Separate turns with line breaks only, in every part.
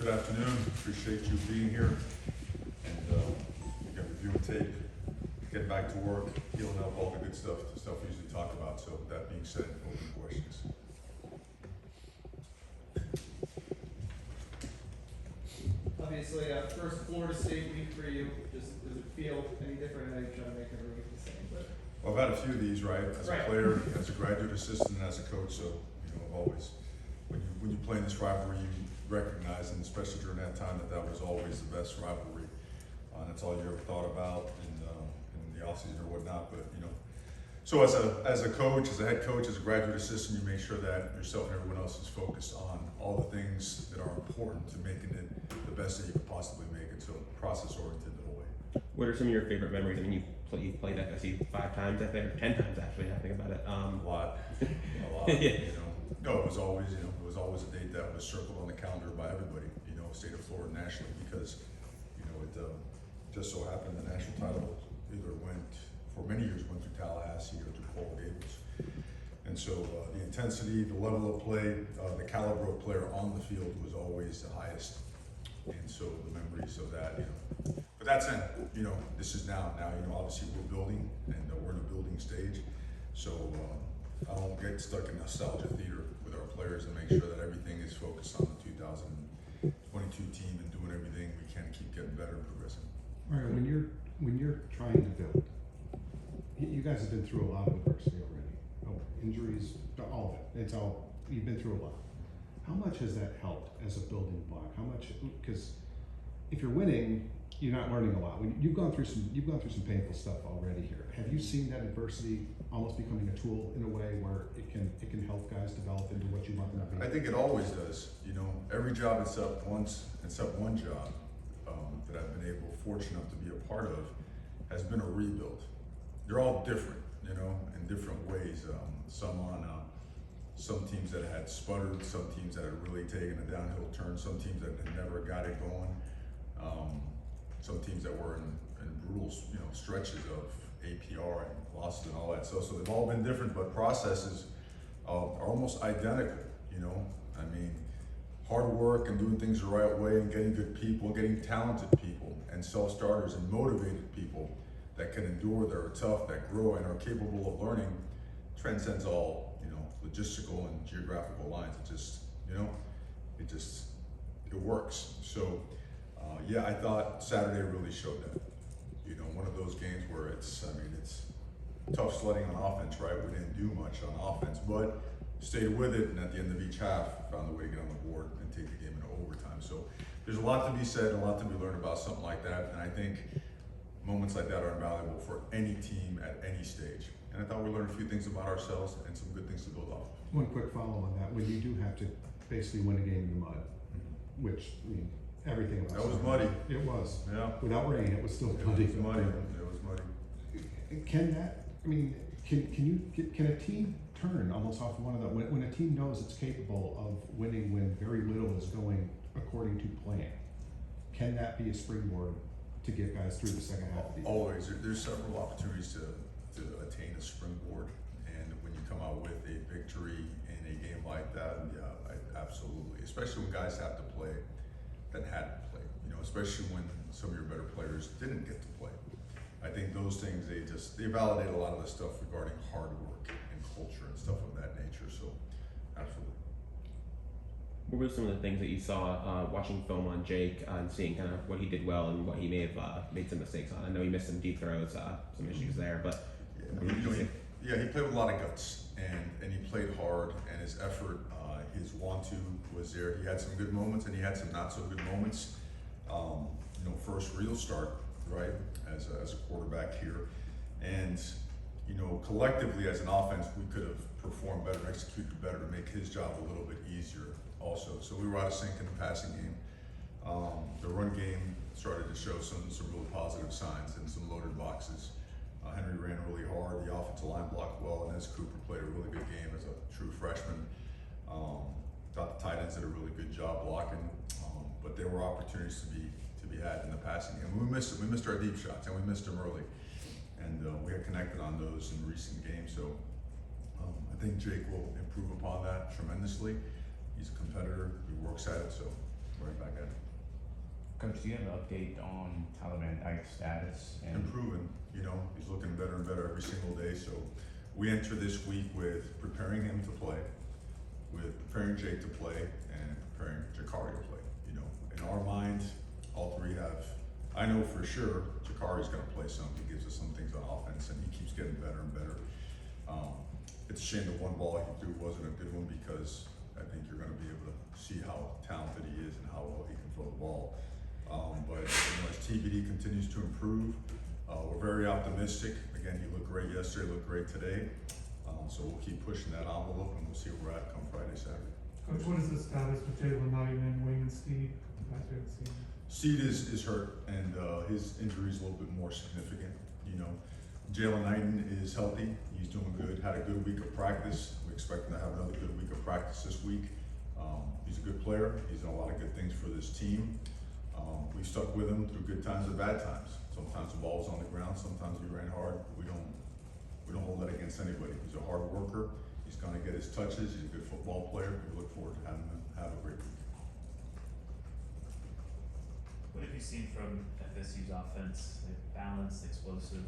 Good afternoon. Appreciate you being here. And again, reviewing tape, getting back to work, healing up all the good stuff, the stuff we usually talk about. So with that being said, open questions.
Obviously, first Florida State week for you. Just does it feel any different? I know you try to make every week the same, but
Well, I've had a few of these, right? As a player, as a graduate assistant, and as a coach. So, always, when you play in this rivalry, you recognize, and especially during that time, that was always the best rivalry. That's all you ever thought about in the offseason or whatnot. But, so as a coach, as a head coach, as a graduate assistant, you make sure that yourself and everyone else is focused on all the things that are important to making it the best that you could possibly make it. So process-oriented the whole way.
What are some of your favorite memories? I mean, you've played FSU 5 times, I think, or 10 times actually. I think about it.
A lot.
Yeah.
No, it was always, a date that was circled on the calendar by everybody, state of Florida nationally, because, it just so happened the national title either for many years went through Tallahassee or through Coral Gables. And so the intensity, the level of play, the caliber of player on the field was always the highest. And so the memories of that, but that's it, this is now, obviously we're building and we're in a building stage. So I don't get stuck in nostalgia theater with our players and make sure that everything is focused on the 2022 team and doing everything we can to keep getting better and progressing.
All right, when you're trying to build, you guys have been through a lot of adversity already. Oh, injuries, all of it. You've been through a lot. How much has that helped as a building block? How much? Because if you're winning, you're not learning a lot. You've gone through some painful stuff already here. Have you seen that adversity almost becoming a tool in a way where it can help guys develop into what you want them to be?
I think it always does. Every job except one job that I've been fortunate enough to be a part of has been a rebuild. They're all different, in different ways. Some teams that had sputtered, some teams that had really taken a downhill turn, some teams that had never got it going, some teams that were in brutal, stretches of APR and losses and all that stuff. So they've all been different, but processes are almost identical. I mean, hard work and doing things the right way and getting good people, getting talented people and self-starters and motivated people that can endure, that are tough, that grow and are capable of learning transcends all, logistical and geographical lines. It works. So, I thought Saturday really showed that. One of those games where it's tough sledding on offense, right? We didn't do much on offense, but stayed with it, and at the end of each half, found a way to get on the board and take the game into overtime. So there's a lot to be said, a lot to be learned about something like that, and I think moments like that are invaluable for any team at any stage. And I thought we learned a few things about ourselves and some good things to build off.
One quick follow on that: when you do have to basically win a game in the mud, which everything about
that was muddy.
It was.
Yeah.
Without rain, it was still muddy.
It was muddy.
Can a team turn almost off one of them when a team knows it's capable of winning when very little is going according to plan? Can that be a springboard to get guys through the second half of the year?
Always. There's several opportunities to attain a springboard, and when you come out with a victory in a game like that, absolutely. Especially when guys have to play that hadn't played. Especially when some of your better players didn't get to play. I think those things, they validate a lot of the stuff regarding hard work and culture and stuff of that nature. So, absolutely.
What were some of the things that you saw watching film on Jake and seeing kind of what he did well and what he may have made some mistakes on? I know he missed some deep throws, some issues there, but
he played with a lot of guts and he played hard, and his effort, his want-to was there. He had some good moments and he had some not so good moments. First real start, right, as a quarterback here, and collectively as an offense we could have performed better, executed better to make his job a little bit easier also. So we were out of sync in the passing game. The run game started to show some real positive signs and some loaded boxes. Henry ran really hard. The offensive line blocked well, and as Cooper played a really good game as a true freshman. Thought the tight ends did a really good job blocking, but there were opportunities to be had in the passing game. We missed it. We missed our deep shots, and we missed them early. And we had connected on those in recent games. So I think Jake will improve upon that tremendously. He's a competitor. He works at it. So right back at it.
Coach, do you have an update on Tyler Van Dyke's status? And
Improving, you know, he's looking better and better every single day. So we enter this week with preparing him to play, with preparing Jake to play, and preparing Jakari to play. You know, in our mind, all three have. I know for sure Jakari's going to play some. He gives us some things on offense, and he keeps getting better and better. It's a shame the one ball he threw wasn't a good one, because I think you're going to be able to see how talented he is and how well he can throw the ball. But you know, as TBD continues to improve, we're very optimistic. Again, he looked great yesterday, looked great today. So we'll keep pushing that envelope, and we'll see where we're at come Friday, Saturday.
Coach, what is the status with Jalen Knight and Wayman Steed? Last we haven't seen him.
Seed is hurt, and his injury is a little bit more significant. You know, Jalen Knighton is healthy. He's doing good. Had a good week of practice. We expect him to have another good week of practice this week. He's a good player. He's done a lot of good things for this team. We've stuck with him through good times and bad times. Sometimes the ball was on the ground. Sometimes he ran hard. We don't hold that against anybody. He's a hard worker. He's going to get his touches. He's a good football player. We look forward to having him have a great week.
What have you seen from FSU's offense? Like balanced, explosive?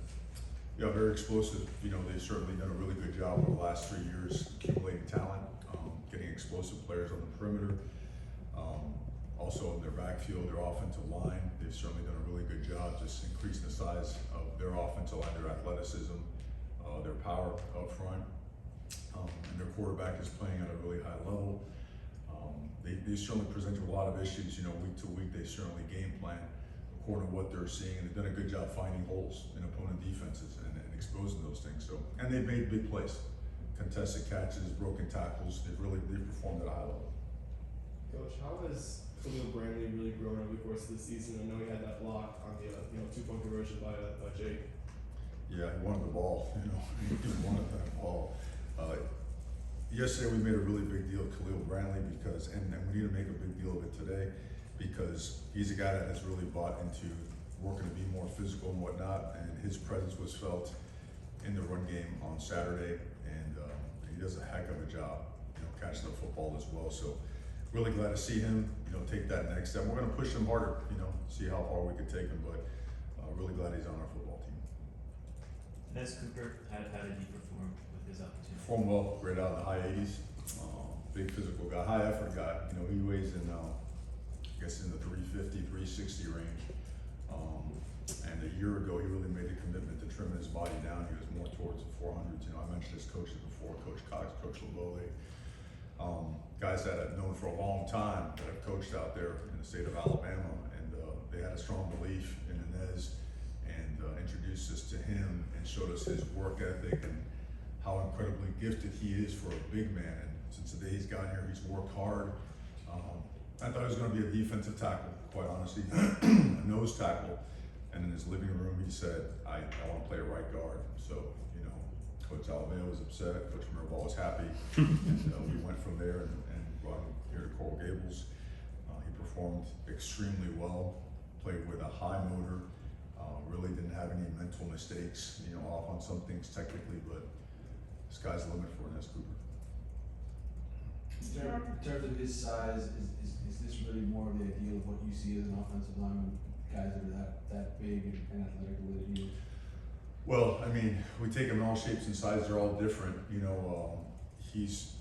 Yeah, very explosive. You know, they've certainly done a really good job over the last 3 years accumulating talent, getting explosive players on the perimeter. Also in their backfield, their offensive line, they've certainly done a really good job just increasing the size of their offensive line, their athleticism, their power up front. And their quarterback is playing at a really high level. They certainly present you a lot of issues, you know, week to week. They certainly game plan according to what they're seeing, and they've done a good job finding holes in opponent defenses and exposing those things. So, and they've made big plays, contested catches, broken tackles. They've performed at a high level.
Coach, how has Khalil Brantley really grown over the course of the season? I know he had that block on the 2-point conversion by Jake.
Yeah, he wanted the ball. You know, he wanted that ball. Yesterday we made a really big deal of Khalil Brantley because, and we need to make a big deal of it today, because he's a guy that has really bought into working to be more physical and whatnot, and his presence was felt in the run game on Saturday, and he does a heck of a job, you know, catching the football as well. So really glad to see him, you know, take that next step. We're going to push him harder, you know, see how far we can take him, but really glad he's on our football team.
And as Cooper, how did he perform with his opportunity?
Performed well, right out in the high 80s. Big physical guy, high effort guy. You know, he weighs in, I guess, in the 350, 360 range. And a year ago, he really made a commitment to trimming his body down. He was more towards the 400s. You know, I mentioned his coaches before, Coach Cox, Coach LeBeau. Guys that I've known for a long time that have coached out there in the state of Alabama, and they had a strong belief in Inez, and introduced us to him and showed us his work ethic and how incredibly gifted he is for a big man. And since the day he's gotten here, he's worked hard. I thought he was going to be a defensive tackle, quite honestly, a nose tackle. And in his living room, he said, I want to play right guard. So, you know, Coach Alabama was upset, Coach Mirabal was happy. And we went from there and brought him here to Coral Gables. He performed extremely well, played with a high motor, really didn't have any mental mistakes, you know, off on some things technically, but the sky's the limit for Inez Cooper.
In terms of his size, is this really more of the ideal of what you see as an offensive lineman? Guys that are that big and athletic that he is?
Well, I mean, we take him in all shapes and sizes. They're all different. You know, he's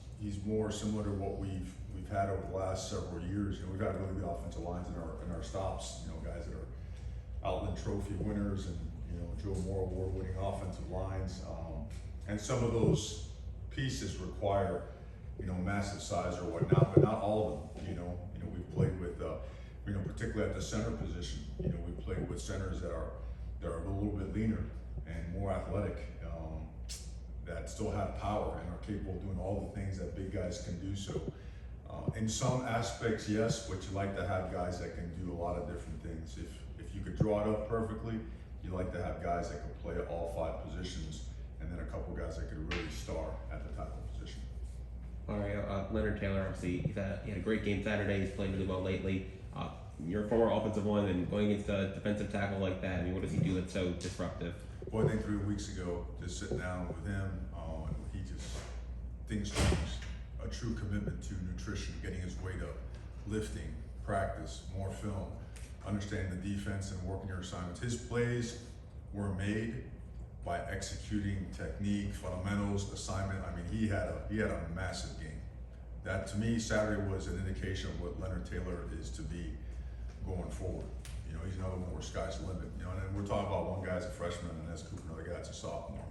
more similar to what we've had over the last several years. You know, we've had really good offensive lines in our stops. You know, guys that are Outland Trophy winners, and you know, Joe Moore award-winning offensive lines. And some of those pieces require, you know, massive size or whatnot, but not all of them. You know, we've played with, you know, particularly at the center position. You know, we've played with centers that are a little bit leaner and more athletic, that still have power and are capable of doing all the things that big guys can do. So, in some aspects, yes, but you like to have guys that can do a lot of different things. If you could draw it up perfectly, you like to have guys that can play all 5 positions, and then a couple guys that could really star at the tackle position.
All right, Leonard Taylor, obviously, he had a great game Saturday. He's played really well lately. You're a former offensive one, and going against a defensive tackle like that, I mean, what does he do that's so disruptive?
Well, I think 3 weeks ago, just sitting down with him, things changed. A true commitment to nutrition, getting his weight up, lifting, practice, more film. understanding the defense and working your assignments. His plays were made by executing technique, fundamentals, assignment. I mean, he had a massive game. That to me, Saturday was an indication of what Leonard Taylor is to be going forward. You know, he's another one where sky's the limit. You know, and then we're talking about one guy's a freshman and that's Cooper, another guy's a sophomore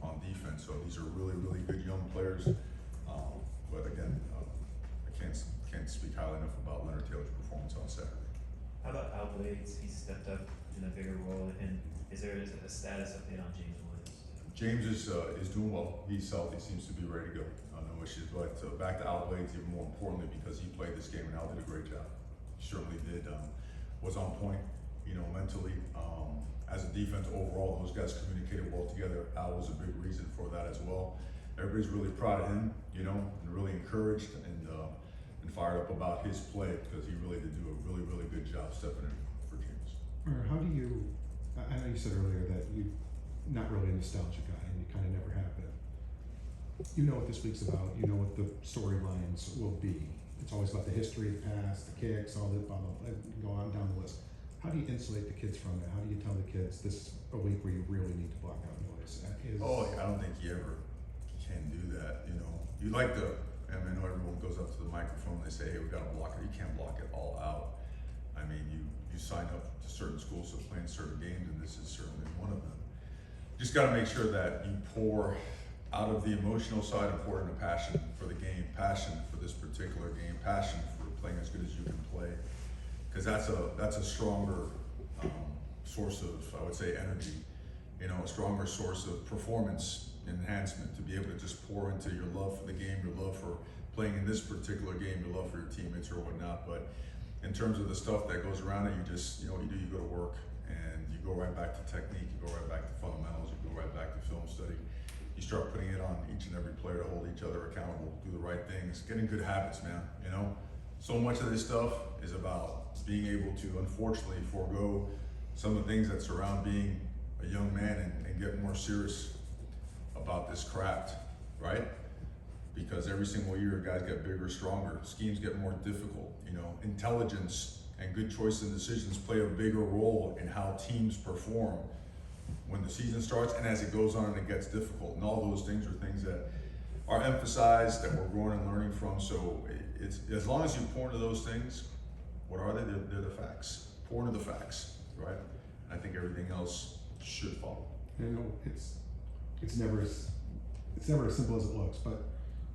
on defense. So these are really, really good young players. But again, I can't speak highly enough about Leonard Taylor's performance on Saturday.
How about Al Blades? He stepped up in a bigger role, and is there a status update on James Williams?
James is doing well. He's healthy, seems to be ready to go. No issues. But back to Al Blades, even more importantly, because he played this game and Al did a great job. He certainly did. Was on point, you know, mentally. As a defense overall, those guys communicated well together. Al was a big reason for that as well. Everybody's really proud of him, you know, and really encouraged and fired up about his play because he really did do a really, really good job stepping in for James.
How do you, I know you said earlier that you're not really a nostalgia guy and you kind of never have been. You know what this week's about, you know what the storylines will be. It's always about the history, the past, the kicks, all that, blah, blah, blah, go on down the list. How do you insulate the kids from that? How do you tell the kids this is a week where you really need to block out noise?
I don't think you ever can do that, you know. You like to, I mean, I know everyone goes up to the microphone and they say, hey, we gotta block it. You can't block it all out. I mean, you sign up to certain schools to play in certain games, and this is certainly one of them. You just gotta make sure that you pour out of the emotional side and pour in the passion for the game, passion for this particular game, passion for playing as good as you can play. Because that's a stronger source of, I would say, energy, you know, a stronger source of performance enhancement to be able to just pour into your love for the game, your love for playing in this particular game, your love for your teammates or whatnot. But in terms of the stuff that goes around it, you just, you know what you do, you go to work and you go right back to technique, you go right back to fundamentals, you go right back to film study. You start putting it on each and every player to hold each other accountable, do the right things, getting good habits, man, you know? So much of this stuff is about being able to, unfortunately, forego some of the things that surround being a young man and get more serious about this craft, right? Because every single year, guys get bigger, stronger, schemes get more difficult, you know, intelligence and good choices and decisions play a bigger role in how teams perform when the season starts and as it goes on and it gets difficult. And all those things are things that are emphasized, that we're growing and learning from. So it's, as long as you pour into those things, what are they? They're the facts. Pour into the facts, right? I think everything else should follow.
You know, it's never as simple as it looks, but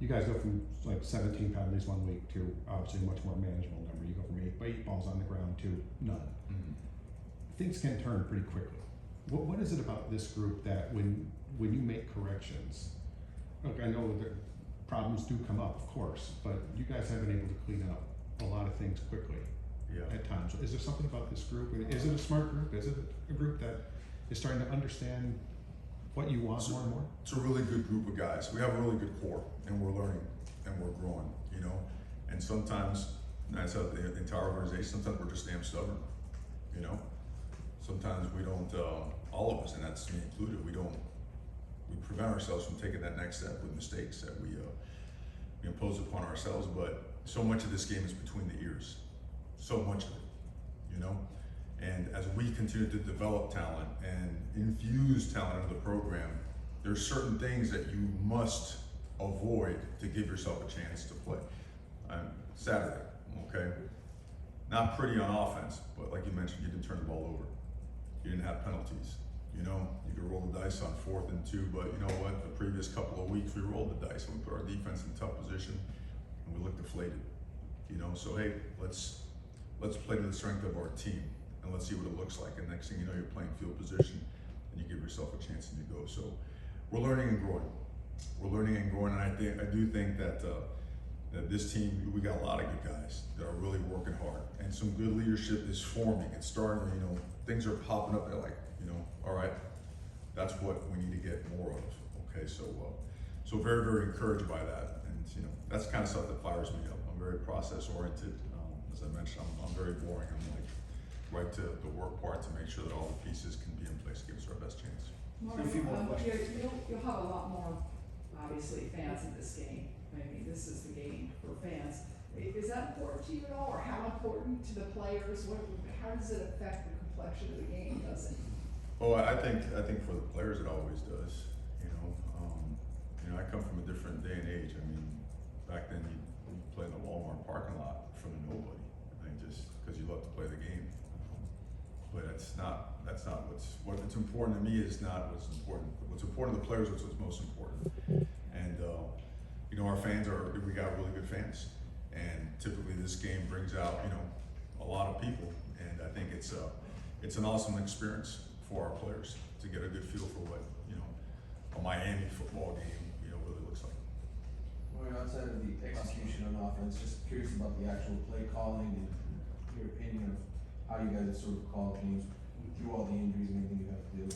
you guys go from like 17 penalties one week to obviously a much more manageable number. You go from eight balls on the ground to none.
Mm-hmm.
Things can turn pretty quickly. What is it about this group that when you make corrections, look, I know that problems do come up, of course, but you guys have been able to clean up a lot of things quickly at times. Is there something about this group? Is it a smart group? Is it a group that is starting to understand what you want more and more?
It's a really good group of guys. We have a really good core, and we're learning and we're growing, you know. And sometimes, that's how the entire organization, sometimes we're just damn stubborn, you know. Sometimes we don't, all of us, and that's me included, we prevent ourselves from taking that next step with mistakes that we impose upon ourselves. But so much of this game is between the ears, so much of it, you know. And as we continue to develop talent and infuse talent into the program, there's certain things that you must avoid to give yourself a chance to play. Saturday, okay? Not pretty on offense, but like you mentioned, you didn't turn the ball over. You didn't have penalties. You know, you could roll the dice on 4th and 2, but you know what? The previous couple of weeks, we rolled the dice and we put our defense in a tough position and we looked deflated. You know, so hey, let's play to the strength of our team and let's see what it looks like. And next thing you know, you're playing field position and you give yourself a chance and you go. So we're learning and growing. We're learning and growing, and I do think that that this team, we got a lot of good guys that are really working hard, and some good leadership is forming. It's starting, you know, things are popping up. They're like, you know, all right, that's what we need to get more of. Okay, so very, very encouraged by that, and you know, that's the kind of stuff that fires me up. I'm very process oriented. As I mentioned, I'm very boring. I'm like right to the work part to make sure that all the pieces can be in place to give us our best chance.
Mark,
A few more questions.
you'll have a lot more, obviously, fans in this game. I mean, this is the game for fans. Is that important important to you at all, or how important to the players? How does it affect the complexion of the game, does it?
Well, I think for the players it always does. I come from a different day and age. I mean, back then you play in the Walmart parking lot from nobody, just because you love to play the game. But that's not what's important to me is not what's important. What's important to the players is what's most important. And our fans we got really good fans, and typically this game brings out a lot of people, and I think it's an awesome experience for our players to get a good feel for what a Miami football game really looks like.
Well, outside of the execution on offense, just curious about the actual play calling and your opinion of how you guys sort of call games through all the injuries and everything you have to do.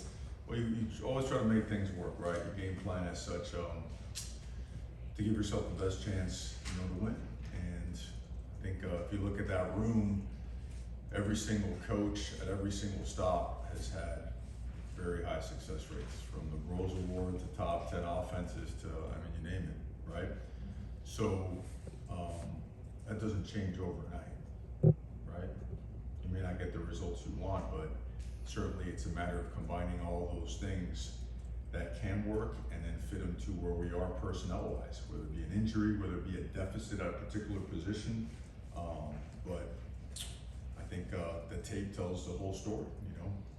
Well, you always try to make things work, right? Your game plan as such to give yourself the best chance, to win. And I think if you look at that room, every single coach at every single stop has had very high success rates, from the Rose Award to top 10 offenses to, you name it, right? So that doesn't change overnight, right? You may not get the results you want, but certainly it's a matter of combining all those things that can work and then fit them to where we are personnel-wise, whether it be an injury, whether it be a deficit at a particular position. But I think the tape tells the whole story.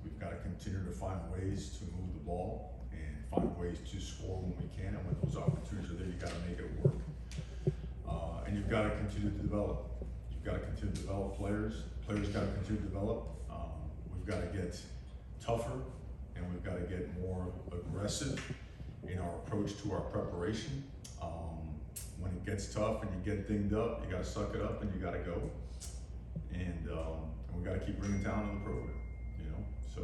We've got to continue to find ways to move the ball and find ways to score when we can, and when those opportunities are there, you got to make it work. And you've got to continue to develop. You've got to continue to develop players. Players got to continue to develop. We've got to get tougher, and we've got to get more aggressive in our approach to our preparation. When it gets tough and you get dinged up, you got to suck it up and you got to go. And we got to keep bringing talent to the program. So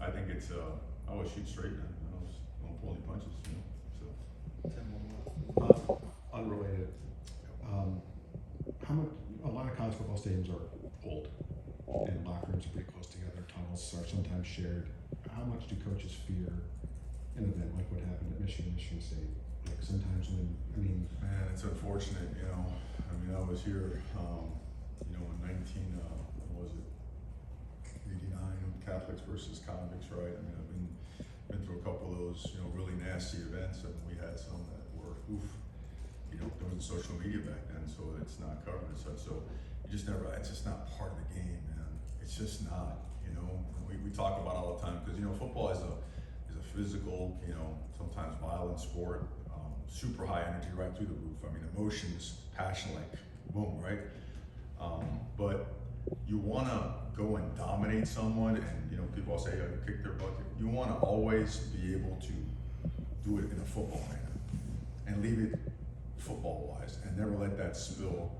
I think it's I always shoot straight, man. I don't pull any punches. So
Unrelated. How much? A lot of college football stadiums are old, and locker rooms are pretty close together. Tunnels are sometimes shared. How much do coaches fear an event like what happened at Michigan State? Like sometimes when
man, it's unfortunate. I was here. In 19 what was it? 89, Catholics versus convicts, right? I've been through a couple of those, really nasty events, and we had some that were, there wasn't social media back then, so it's not covered and such. So it's just not part of the game, man. It's just not, we talk about it all the time, because, football is a physical, sometimes violent sport, super high energy right through the roof. Emotions, passion, like boom, right? But you want to go and dominate someone, and people will say, kick their butt. You want to always be able to do it in a football manner and leave it football wise, and never let that spill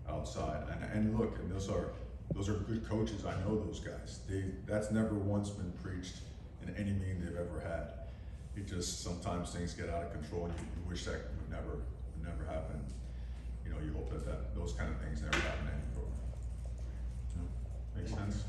outside. And look, and those are good coaches. I know those guys. That's never once been preached in any meeting they've ever had. It just sometimes things get out of control, and you wish that would never happen. You hope that those kind of things never happen in any program. Makes sense?